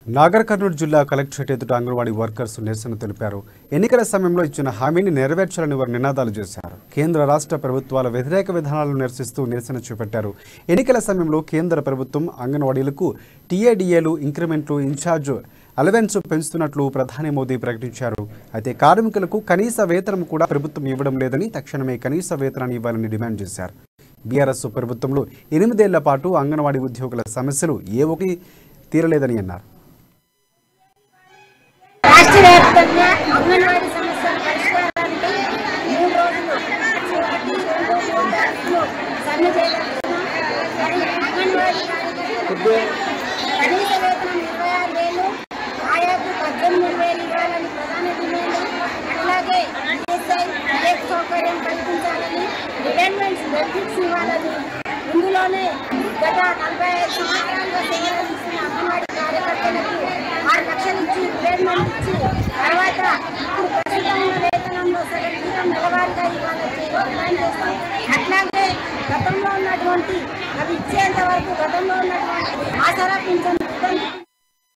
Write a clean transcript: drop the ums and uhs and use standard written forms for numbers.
నాగర్ కర్నూలు జిల్లా కలెక్టరేట్ ఎదుట అంగన్వాడీ వర్కర్స్ నిరసన తెలిపారు. ఎన్నికల సమయంలో ఇచ్చిన హామీని నెరవేర్చాలని వారు నినాదాలు చేశారు. కేంద్ర రాష్ట్ర ప్రభుత్వాల వ్యతిరేక విధానాలను నిరసిస్తూ నిరసన చేపట్టారు. ఎన్నికల సమయంలో కేంద్ర ప్రభుత్వం అంగన్వాడీలకు టీఏడీఏలు, ఇంక్రిమెంట్లు, ఇన్ఛార్జ్ అలవెన్స్ పెంచుతున్నట్లు ప్రధాని మోదీ ప్రకటించారు. అయితే కార్మికులకు కనీస వేతనం కూడా ప్రభుత్వం ఇవ్వడం లేదని, తక్షణమే కనీస వేతనాన్ని ఇవ్వాలని డిమాండ్ చేశారు. బీఆర్ఎస్ ప్రభుత్వంలో 8 ఏళ్ల పాటు అంగన్వాడీ ఉద్యోగుల సమస్యలు ఏ ఒకటి తీరలేదని అన్నారు. రాష్ట్ర వ్యాప్తంగా అంగన్వాడీ సమస్యల పరిష్కారానికి 3 రోజులు సమ్మె చేయబడుతున్నాం. అంగన్వాడీ కార్యకర్తలకు కనీస వేతనం 26,000, ఆయాకు 18,000 ఇవ్వాలని ప్రధాన డిమాండ్. అట్లాగే సౌకర్యం కల్పించాలని, రిటైర్మెంట్స్ బెనిఫిట్స్ ఇవ్వాలని, ఇందులోనే గత 45 సంవత్సరాలుగా సేవలందిస్తున్న అంగన్వాడీ కార్యకర్తలకు 6 లక్షలు ఇచ్చి రిటైర్మెంట్ ఇచ్చి తర్వాత ఇప్పుడు ప్రస్తుతం ఉన్న వేతనంలో సగం జీతం నెలవారీగా ఇవ్వాలని డిమాండ్ చేస్తాం. అట్లాగే గతంలో ఉన్నటువంటి అవి ఇచ్చేంత వరకు గతంలో ఉన్నటువంటి ఆసరా పింఛన్